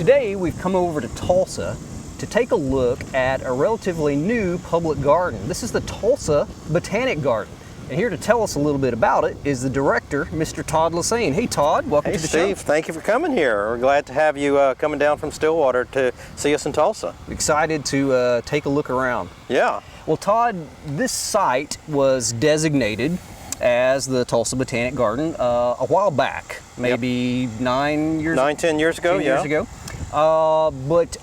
Today we've come over to Tulsa to take a look at a relatively new public garden. This is the Tulsa Botanic Garden. And here to tell us a little bit about it is the director, Mr. Todd Lassane. Hey Todd, welcome to the show. Hey Steve, thank you for coming here. We're glad to have you coming down from Stillwater to see us in Tulsa. Excited to take a look around. Yeah. Well Todd, this site was designated as the Tulsa Botanic Garden a while back, maybe 10 years ago. But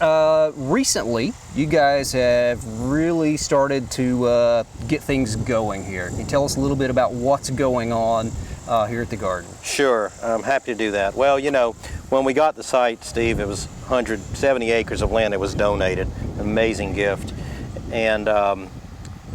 recently, you guys have really started to get things going here. Can you tell us a little bit about what's going on here at the garden? Sure, I'm happy to do that. Well, you know, when we got the site, Steve, it was 170 acres of land that was donated. Amazing gift. And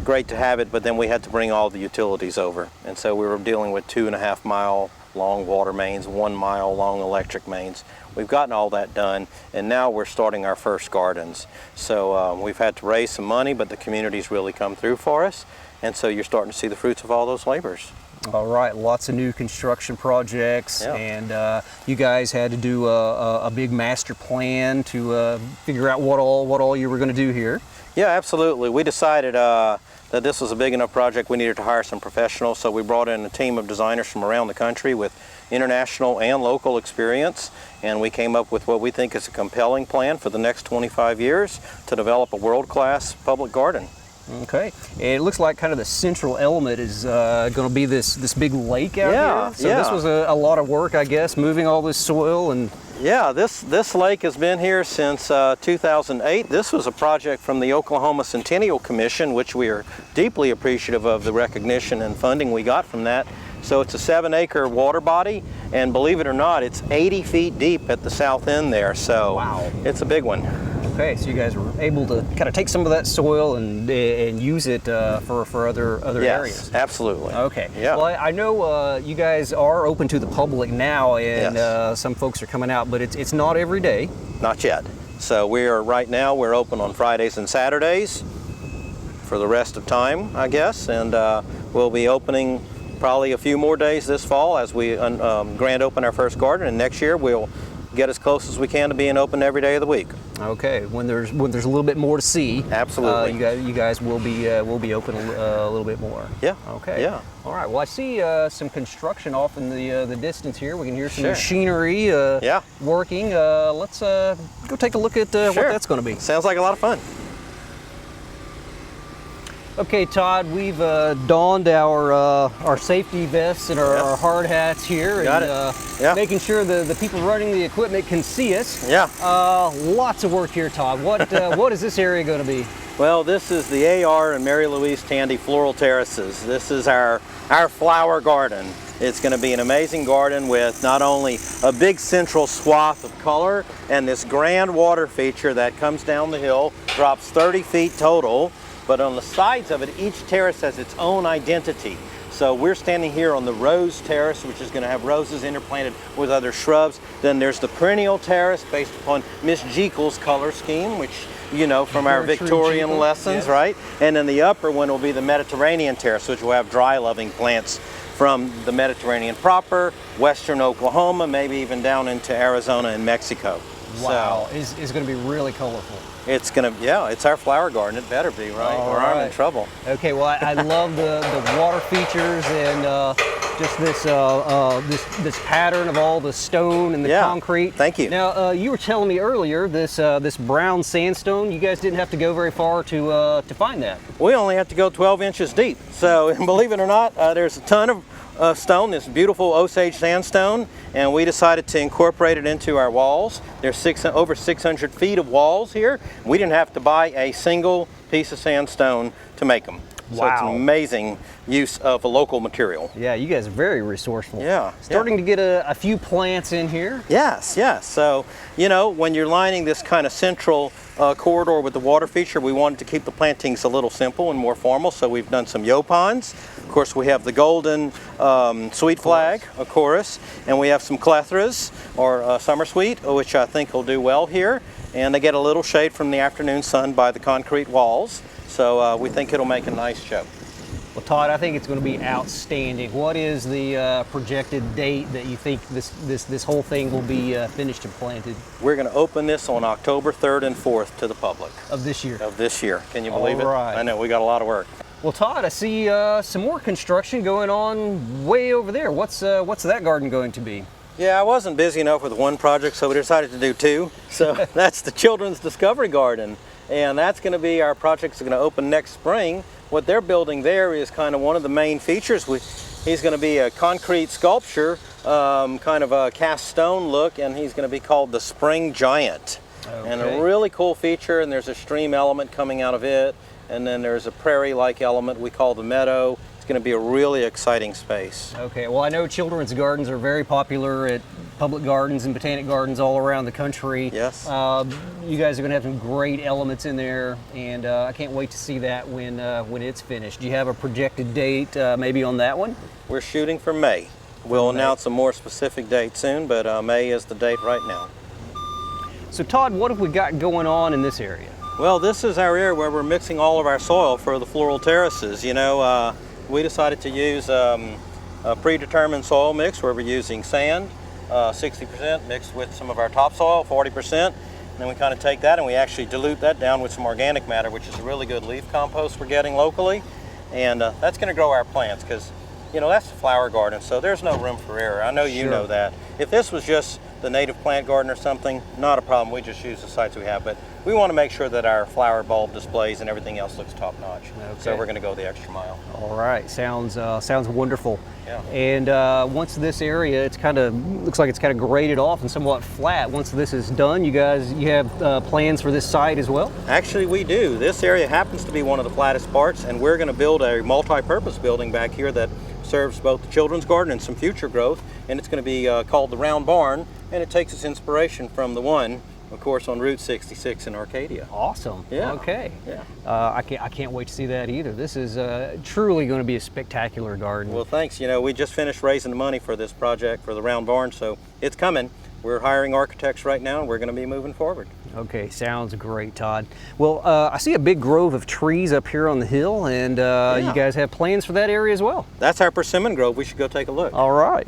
great to have it, but then we had to bring all the utilities over. And so we were dealing with 2.5 mile long water mains, 1 mile long electric mains. We've gotten all that done, and now we're starting our first gardens. So we've had to raise some money, but the community's really come through for us, and so you're starting to see the fruits of all those labors. All right, lots of new construction projects, Yeah. and you guys had to do a big master plan to figure out what all you were going to do here. Yeah, absolutely. We decided that this was a big enough project we needed to hire some professionals, so we brought in a team of designers from around the country with international and local experience, and we came up with what we think is a compelling plan for the next 25 years to develop a world-class public garden. Okay, and it looks like kind of the central element is going to be this big lake out here. So this was a lot of work, I guess, moving all this soil and... Yeah, this lake has been here since 2008. This was a project from the Oklahoma Centennial Commission, which we are deeply appreciative of the recognition and funding we got from that. So it's a 7-acre water body, and believe it or not, it's 80 feet deep at the south end there. So wow, it's a big one. Okay, so you guys were able to kind of take some of that soil and use it for other areas. Yes, absolutely. Okay. Yeah. Well, I know you guys are open to the public now, and some folks are coming out, but it's not every day. Not yet. So right now we're open on Fridays and Saturdays for the rest of time, I guess, and we'll be opening probably a few more days this fall as we grand open our first garden, and next year we'll get as close as we can to being open every day of the week. Okay, when there's a little bit more to see, absolutely, you guys will be open a little bit more. Yeah. Okay. Yeah. All right. Well, I see some construction off in the distance here. We can hear some machinery working. Let's go take a look at what that's going to be. Sounds like a lot of fun. Okay, Todd, we've donned our safety vests and our hard hats here. Got and making sure the people running the equipment can see us. Yeah. Lots of work here, Todd. What is this area going to be? Well, this is the AR and Mary Louise Tandy floral terraces. This is our flower garden. It's going to be an amazing garden with not only a big central swath of color and this grand water feature that comes down the hill, drops 30 feet total, but on the sides of it, each terrace has its own identity. So we're standing here on the rose terrace, which is going to have roses interplanted with other shrubs. Then there's the perennial terrace based upon Miss Jekyll's color scheme, which you know from our Victorian lessons, right? And then the upper one will be the Mediterranean terrace, which will have dry loving plants from the Mediterranean proper, western Oklahoma, maybe even down into Arizona and Mexico. Wow, it's going to be really colorful. It's going to, it's our flower garden. It better be, right? Or I'm in trouble. Okay, well, I love the water features and just this pattern of all the stone and the concrete. Thank you. Now, you were telling me earlier this brown sandstone. You guys didn't have to go very far to find that. We only have to go 12 inches deep. So, believe it or not, there's a ton of stone, this beautiful Osage sandstone, and we decided to incorporate it into our walls. There's over 600 feet of walls here. We didn't have to buy a single piece of sandstone to make them. Wow. So it's an amazing use of a local material. Yeah, you guys are very resourceful. Yeah. Starting to get a few plants in here. Yes, yes. So, you know, when you're lining this kind of central corridor with the water feature, we wanted to keep the plantings a little simple and more formal, so we've done some yopons. Of course, we have the golden sweet flag, of course, and we have some clethras, or summer sweet, which I think will do well here. And they get a little shade from the afternoon sun by the concrete walls, so we think it'll make a nice show. Well, Todd, I think it's going to be outstanding. What is the projected date that you think this whole thing will be finished and planted? We're going to open this on October 3rd and 4th to the public. Of this year? Of this year. Can you believe it? Right. I know, we got a lot of work. Well, Todd, I see some more construction going on way over there. What's that garden going to be? Yeah, I wasn't busy enough with one project, so we decided to do two. So that's the Children's Discovery Garden. And that's going to be, our project's going to open next spring. What they're building there is kind of one of the main features. He's going to be a concrete sculpture, kind of a cast stone look, and he's going to be called the Spring Giant. Okay. And a really cool feature, and there's a stream element coming out of it, and then there's a prairie-like element we call the meadow. It's going to be a really exciting space. Okay, well, I know children's gardens are very popular at public gardens and botanic gardens all around the country. Yes. You guys are going to have some great elements in there, and I can't wait to see that when it's finished. Do you have a projected date maybe on that one? We're shooting for May. We'll announce a more specific date soon, but May is the date right now. So Todd, what have we got going on in this area? Well, this is our area where we're mixing all of our soil for the floral terraces. You know, we decided to use a predetermined soil mix where we're using sand, 60% mixed with some of our topsoil, 40%. And then we kind of take that and we actually dilute that down with some organic matter, which is a really good leaf compost we're getting locally. And that's going to grow our plants because, you know, that's a flower garden, so there's no room for error. I know you know that. If this was just the native plant garden or something, not a problem. We just use the sites we have. But we want to make sure that our flower bulb displays and everything else looks top notch. Okay. So we're going to go the extra mile. All right, sounds wonderful. Yeah. And once this area, it's kind of looks like it's kind of graded off and somewhat flat. Once this is done, you have plans for this site as well? Actually, we do. This area happens to be one of the flattest parts, and we're going to build a multi-purpose building back here that serves both the children's garden and some future growth, and it's going to be called the Round Barn, and it takes its inspiration from the one, of course, on Route 66 in Arcadia. Awesome. Yeah. Okay. Yeah. I can't wait to see that either. This is truly going to be a spectacular garden. Well, thanks. You know, we just finished raising the money for this project for the Round Barn, so it's coming. We're hiring architects right now, and we're going to be moving forward. Okay, sounds great, Todd. Well, I see a big grove of trees up here on the hill, and you guys have plans for that area as well. That's our persimmon grove. We should go take a look. All right.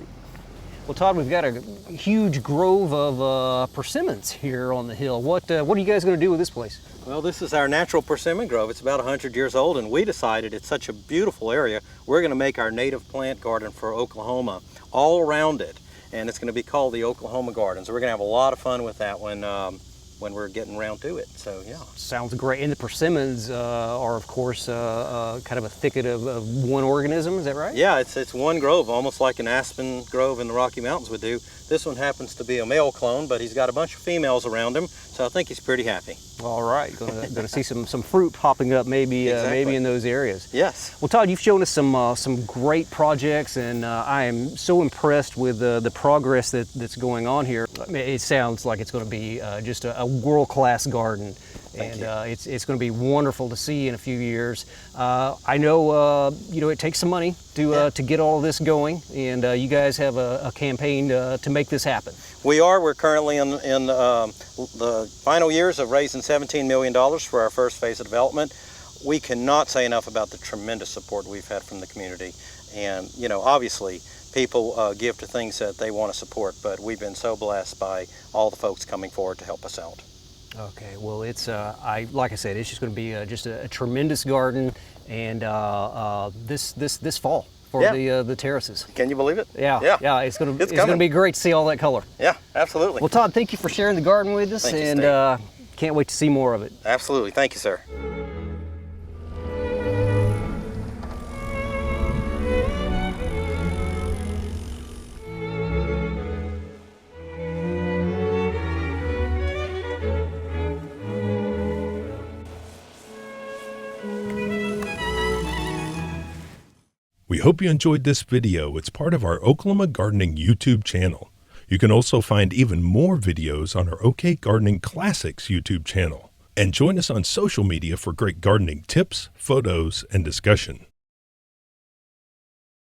Well, Todd, we've got a huge grove of persimmons here on the hill. What are you guys going to do with this place? Well, this is our natural persimmon grove. It's about 100 years old, and we decided it's such a beautiful area, we're going to make our native plant garden for Oklahoma all around it. And it's going to be called the Oklahoma Garden. So we're going to have a lot of fun with that when we're getting around to it. So yeah. Sounds great. And the persimmons are, of course, kind of a thicket of one organism. Is that right? Yeah, it's one grove, almost like an aspen grove in the Rocky Mountains would do. This one happens to be a male clone, but he's got a bunch of females around him, so I think he's pretty happy. All right, going to see some fruit popping up maybe maybe in those areas. Yes. Well, Todd, you've shown us some great projects, and I am so impressed with the progress that's going on here. I mean, it sounds like it's going to be just a world-class garden. And it's going to be wonderful to see in a few years. I know it takes some money to get all of this going, and you guys have a campaign to make this happen. We're currently in the final years of raising $17 million for our first phase of development. We cannot say enough about the tremendous support we've had from the community, and obviously people give to things that they want to support, but we've been so blessed by all the folks coming forward to help us out. Okay, well, it's like I said, it's just going to be just a tremendous garden, and this fall for the terraces. Can you believe it? Yeah. It's going to be great to see all that color. Yeah, absolutely. Well, Todd, thank you for sharing the garden with us, Thank you, and can't wait to see more of it. Absolutely, thank you, sir. We hope you enjoyed this video. It's part of our Oklahoma Gardening YouTube channel. You can also find even more videos on our OK Gardening Classics YouTube channel. And join us on social media for great gardening tips, photos, and discussion.